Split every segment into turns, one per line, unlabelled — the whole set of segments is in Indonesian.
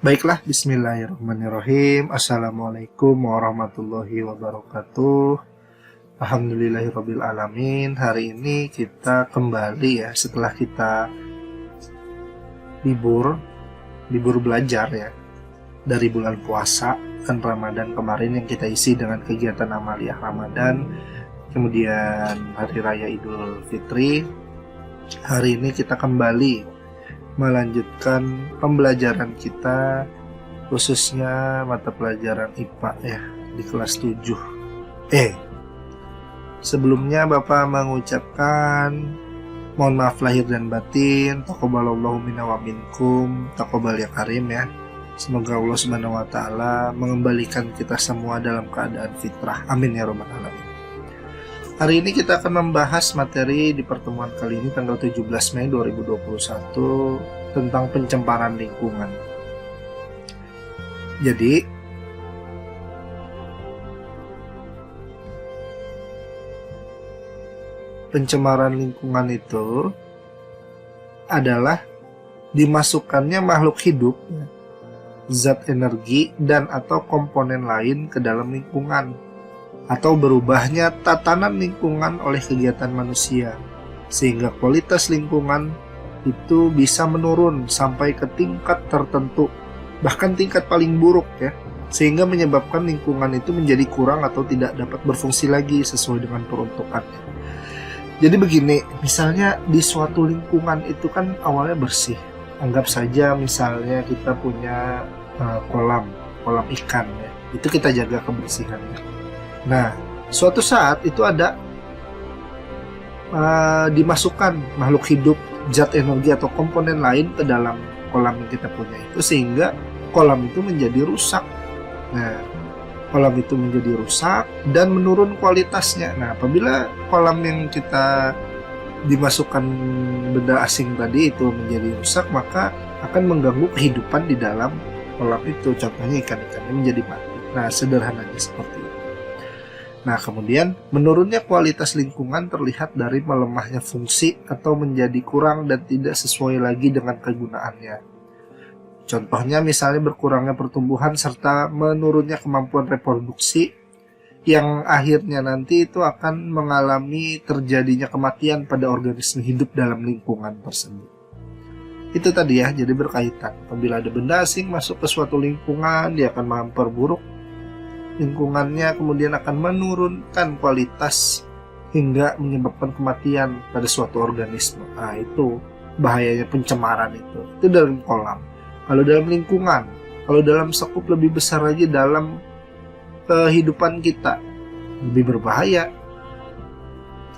Baiklah, bismillahirrahmanirrahim. Assalamualaikum warahmatullahi wabarakatuh. Alhamdulillahirabbil alamin. Hari ini kita kembali ya setelah kita libur belajar ya dari bulan puasa dan Ramadan kemarin yang kita isi dengan kegiatan amaliyah Ramadan, kemudian hari raya Idul Fitri. Hari ini kita kembali melanjutkan pembelajaran kita, khususnya mata pelajaran IPA ya di kelas 7. Sebelumnya Bapak mengucapkan mohon maaf lahir dan batin, taqabbalallahu minna wa minkum, taqabbal ya karim ya. Semoga Allah Subhanahu wa taala mengembalikan kita semua dalam keadaan fitrah. Amin ya rabbal alamin. Hari ini kita akan membahas materi di pertemuan kali ini tanggal 17 Mei 2021 tentang pencemaran lingkungan. Jadi, pencemaran lingkungan itu adalah dimasukkannya makhluk hidup, zat energi dan atau komponen lain ke dalam lingkungan, atau berubahnya tatanan lingkungan oleh kegiatan manusia, sehingga kualitas lingkungan itu bisa menurun sampai ke tingkat tertentu, bahkan tingkat paling buruk ya, sehingga menyebabkan lingkungan itu menjadi kurang atau tidak dapat berfungsi lagi sesuai dengan peruntukannya. Jadi begini, misalnya di suatu lingkungan itu kan awalnya bersih. Anggap saja misalnya kita punya kolam ikan ya, itu kita jaga kebersihannya. Nah, suatu saat itu ada dimasukkan makhluk hidup, zat energi atau komponen lain ke dalam kolam yang kita punya itu, sehingga kolam itu menjadi rusak. Nah, kolam itu menjadi rusak dan menurun kualitasnya. Nah, apabila kolam yang kita dimasukkan benda asing tadi itu menjadi rusak, maka akan mengganggu kehidupan di dalam kolam itu. Contohnya ikan-ikannya menjadi mati. Nah, sederhananya seperti itu. Nah, kemudian menurunnya kualitas lingkungan terlihat dari melemahnya fungsi atau menjadi kurang dan tidak sesuai lagi dengan kegunaannya. Contohnya misalnya berkurangnya pertumbuhan serta menurunnya kemampuan reproduksi, yang akhirnya nanti itu akan mengalami terjadinya kematian pada organisme hidup dalam lingkungan tersebut. Itu tadi ya, jadi berkaitan. Apabila ada benda asing masuk ke suatu lingkungan, dia akan memperburuk lingkungannya, kemudian akan menurunkan kualitas hingga menyebabkan kematian pada suatu organisme. Nah, itu bahayanya pencemaran itu dalam kolam. Kalau dalam lingkungan, kalau dalam skup lebih besar lagi dalam kehidupan kita, lebih berbahaya.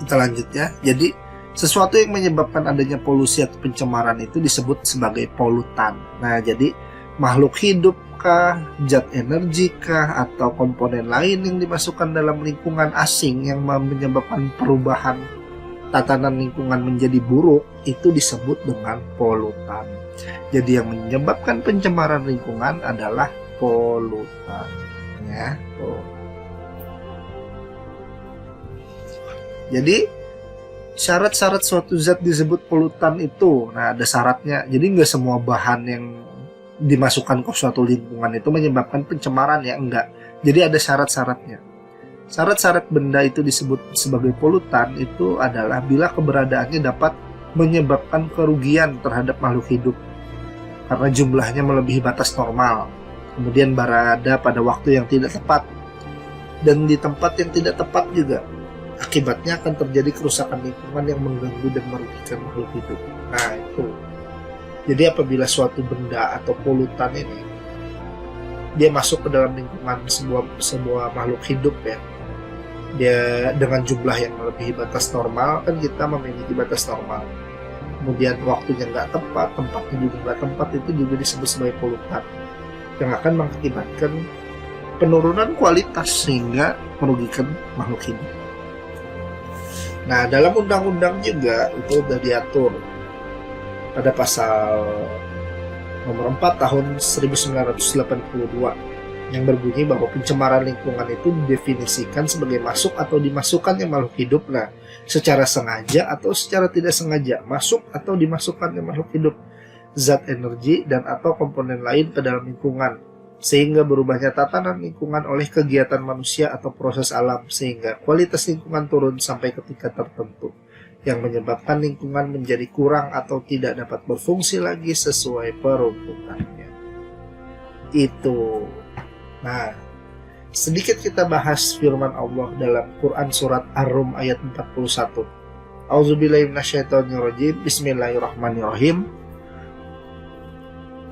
Kita lanjut ya. Jadi sesuatu yang menyebabkan adanya polusi atau pencemaran itu disebut sebagai polutan. Nah, jadi makhluk hidup kah, zat energi kah, atau komponen lain yang dimasukkan dalam lingkungan asing yang menyebabkan perubahan tatanan lingkungan menjadi buruk, itu disebut dengan polutan. Jadi yang menyebabkan pencemaran lingkungan adalah polutan ya. Jadi syarat-syarat suatu zat disebut polutan itu, nah ada syaratnya. Jadi nggak semua bahan yang dimasukkan ke suatu lingkungan itu menyebabkan pencemaran ya, enggak. Jadi ada syarat-syaratnya. Syarat-syarat benda itu disebut sebagai polutan itu adalah bila keberadaannya dapat menyebabkan kerugian terhadap makhluk hidup karena jumlahnya melebihi batas normal, kemudian berada pada waktu yang tidak tepat dan di tempat yang tidak tepat juga. Akibatnya akan terjadi kerusakan lingkungan yang mengganggu dan merugikan makhluk hidup. Nah, itu. Jadi apabila suatu benda atau polutan ini dia masuk ke dalam lingkungan sebuah makhluk hidup ya, dia dengan jumlah yang melebihi batas normal, kan kita memiliki batas normal, kemudian waktunya nggak tepat, tempatnya juga nggak tepat, itu juga disebut sebagai polutan yang akan mengakibatkan penurunan kualitas sehingga merugikan makhluk hidup. Nah, dalam undang-undang juga itu sudah diatur pada pasal nomor 4 tahun 1982 yang berbunyi bahwa pencemaran lingkungan itu didefinisikan sebagai masuk atau dimasukkannya makhluk hidup, secara sengaja atau secara tidak sengaja, masuk atau dimasukkannya makhluk hidup zat energi dan atau komponen lain ke dalam lingkungan, sehingga berubahnya tatanan lingkungan oleh kegiatan manusia atau proses alam, sehingga kualitas lingkungan turun sampai ke tingkat tertentu, yang menyebabkan lingkungan menjadi kurang atau tidak dapat berfungsi lagi sesuai peruntukannya. Itu. Nah, sedikit kita bahas firman Allah dalam Quran surat Ar-Rum ayat 41. Auzubillahi minasyaitonirrajim. Bismillahirrahmanirrahim.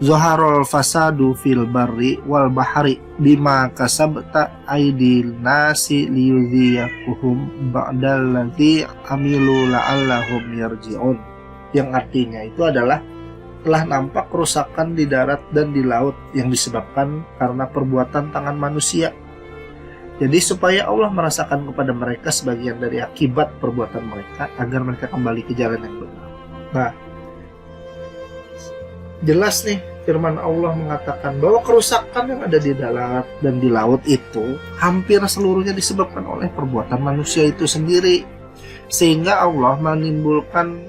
Zaharul fasadu fil barri wal bahri bima kasabta aydil nasi liyudhiyakuhum ba'dallazi amilu la'allahum yarji'un. Yang artinya itu adalah telah nampak kerusakan di darat dan di laut yang disebabkan karena perbuatan tangan manusia. Jadi supaya Allah merasakan kepada mereka sebagian dari akibat perbuatan mereka agar mereka kembali ke jalan yang benar. Nah, jelas nih firman Allah mengatakan bahwa kerusakan yang ada di darat dan di laut itu hampir seluruhnya disebabkan oleh perbuatan manusia itu sendiri. Sehingga Allah menimbulkan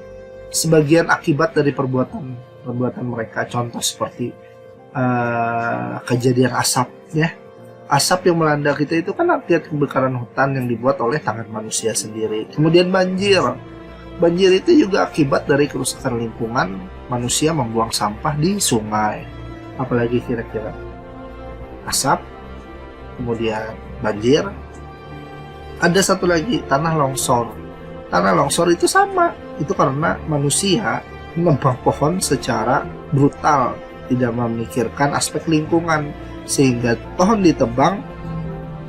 sebagian akibat dari perbuatan mereka. Contoh seperti kejadian asap ya. Asap yang melanda kita itu kan akibat kebakaran hutan yang dibuat oleh tangan manusia sendiri. Kemudian banjir. Banjir itu juga akibat dari kerusakan lingkungan, manusia membuang sampah di sungai. Apalagi kira-kira asap, kemudian banjir. Ada satu lagi, tanah longsor. Tanah longsor itu sama, itu karena manusia menebang pohon secara brutal, tidak memikirkan aspek lingkungan, sehingga pohon ditebang,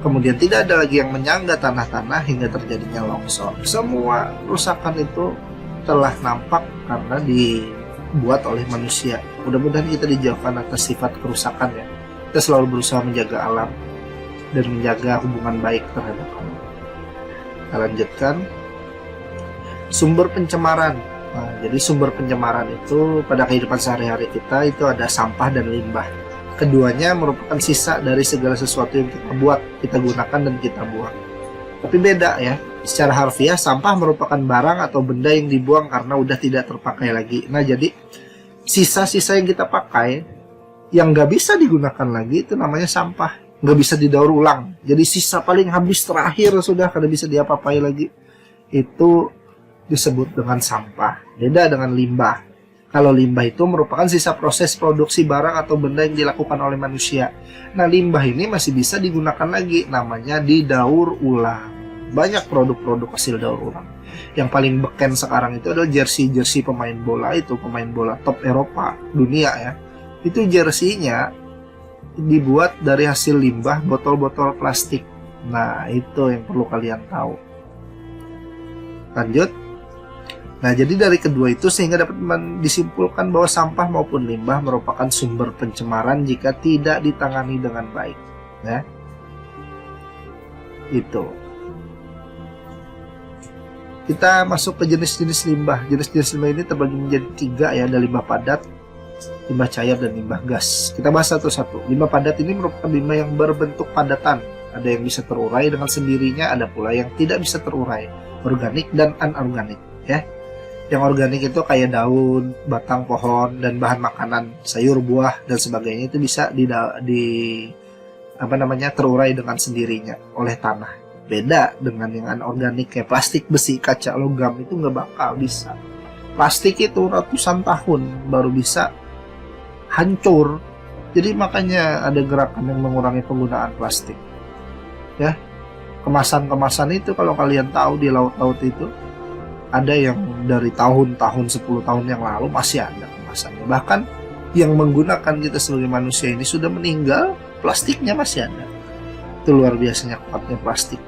kemudian tidak ada lagi yang menyangga tanah-tanah hingga terjadinya longsor. Semua kerusakan itu telah nampak karena dibuat oleh manusia. Mudah-mudahan kita dijauhkan atas sifat kerusakan ya. Kita selalu berusaha menjaga alam dan menjaga hubungan baik terhadap alam. Kita lanjutkan. Sumber pencemaran. Nah, jadi sumber pencemaran itu pada kehidupan sehari-hari kita itu ada sampah dan limbah. Keduanya merupakan sisa dari segala sesuatu yang kita buat, kita gunakan dan kita buang. Tapi beda ya, secara harfiah sampah merupakan barang atau benda yang dibuang karena udah tidak terpakai lagi. Nah jadi sisa-sisa yang kita pakai yang nggak bisa digunakan lagi itu namanya sampah, nggak bisa didaur ulang. Jadi sisa paling habis terakhir sudah kada bisa diapa-apai lagi, itu disebut dengan sampah. Beda dengan limbah. Kalau limbah itu merupakan sisa proses produksi barang atau benda yang dilakukan oleh manusia. Nah, limbah ini masih bisa digunakan lagi, namanya didaur ulang. Banyak produk-produk hasil daur ulang. Yang paling beken sekarang itu adalah jersey pemain bola itu, pemain bola top Eropa, dunia ya. Itu jersinya dibuat dari hasil limbah botol-botol plastik. Nah, itu yang perlu kalian tahu. Lanjut. Nah, jadi dari kedua itu sehingga dapat disimpulkan bahwa sampah maupun limbah merupakan sumber pencemaran jika tidak ditangani dengan baik. Ya. Itu. Kita masuk ke jenis-jenis limbah. Jenis-jenis limbah ini terbagi menjadi 3 ya, ada limbah padat, limbah cair, dan limbah gas. Kita bahas satu-satu. Limbah padat ini merupakan limbah yang berbentuk padatan. Ada yang bisa terurai dengan sendirinya, ada pula yang tidak bisa terurai, organik dan anorganik. Ya. Yang organik itu kayak daun, batang pohon, dan bahan makanan, sayur, buah, dan sebagainya itu bisa terurai dengan sendirinya oleh tanah. Beda dengan yang anorganik kayak plastik, besi, kaca, logam itu nggak bakal bisa. Plastik itu ratusan tahun baru bisa hancur. Jadi makanya ada gerakan yang mengurangi penggunaan plastik. Ya, kemasan-kemasan itu kalau kalian tahu di laut-laut itu ada yang dari tahun-tahun 10 tahun yang lalu masih ada kemasannya. Bahkan yang menggunakan kita sebagai manusia ini sudah meninggal, plastiknya masih ada. Itu luar biasanya kuatnya plastik.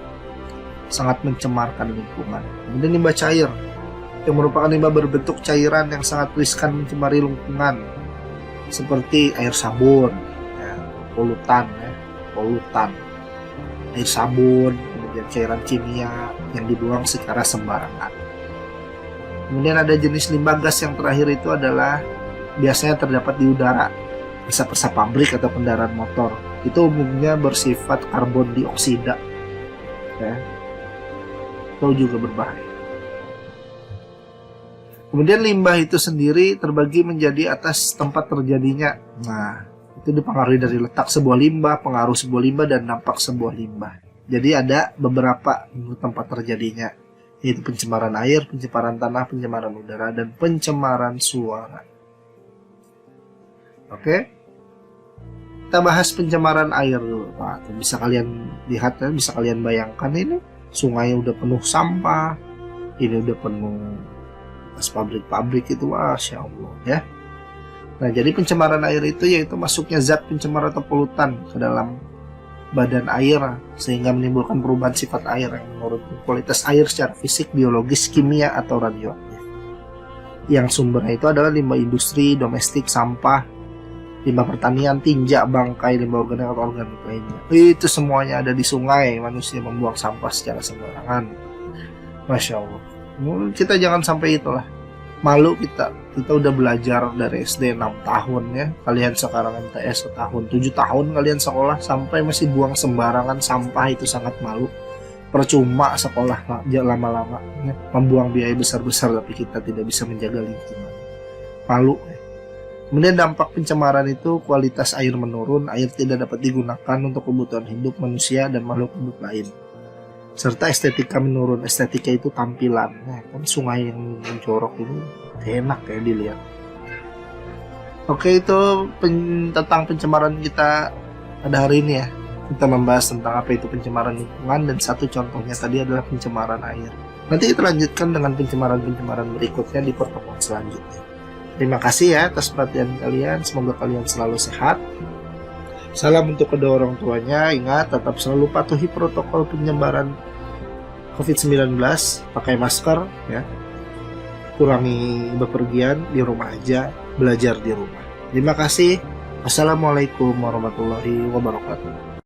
Sangat mencemarkan lingkungan. Kemudian limbah cair, yang merupakan limbah berbentuk cairan yang sangat riskan mencemari lingkungan, seperti air sabun, ya, polutan, air sabun, kemudian cairan kimia yang dibuang secara sembarangan. Kemudian ada jenis limbah gas yang terakhir itu adalah biasanya terdapat di udara, asap-asap pabrik atau kendaraan motor. Itu umumnya bersifat karbon dioksida, ya. Itu juga berbahaya. Kemudian limbah itu sendiri terbagi menjadi atas tempat terjadinya. Nah, itu dipengaruhi dari letak sebuah limbah, pengaruh sebuah limbah, dan dampak sebuah limbah. Jadi ada beberapa tempat terjadinya, yaitu pencemaran air, pencemaran tanah, pencemaran udara, dan pencemaran suara. Oke, kita bahas pencemaran air dulu. Nah, bisa kalian lihat ya, bisa kalian bayangkan ini sungai udah penuh sampah, ini udah penuh pabrik-pabrik itu, Masya Allah ya. Nah, jadi pencemaran air itu yaitu masuknya zat pencemar atau polutan ke dalam badan air sehingga menimbulkan perubahan sifat air yang menurut kualitas air secara fisik, biologis, kimia, atau radioaktif. Yang sumbernya itu adalah limbah industri, domestik, sampah, limbah pertanian, tinja, bangkai, limbah organik atau organik lainnya. Itu semuanya ada di sungai. Manusia membuang sampah secara sembarangan. Masya Allah. Kita jangan sampai itulah. Malu kita udah belajar dari SD 6 tahun ya. Kalian sekarang MTS setahun, 7 tahun kalian sekolah sampai masih buang sembarangan sampah, itu sangat malu. Percuma sekolah lama-lama ya. Membuang biaya besar-besar tapi kita tidak bisa menjaga lingkungan. Malu ya. Kemudian dampak pencemaran itu kualitas air menurun, air tidak dapat digunakan untuk kebutuhan hidup manusia dan makhluk hidup lain. Serta estetika menurun. Estetika itu tampilan. Nah, kan sungai yang mencorok ini enak ya dilihat. Oke, itu tentang pencemaran kita pada hari ini ya. Kita membahas tentang apa itu pencemaran lingkungan, dan satu contohnya tadi adalah pencemaran air. Nanti kita lanjutkan dengan pencemaran-pencemaran berikutnya di pertemuan selanjutnya. Terima kasih ya atas perhatian kalian. Semoga kalian selalu sehat. Salam untuk kedua orang tuanya. Ingat, tetap selalu patuhi protokol penyebaran COVID-19. Pakai masker ya. Kurangi bepergian, di rumah aja. Belajar di rumah. Terima kasih. Wassalamualaikum warahmatullahi wabarakatuh.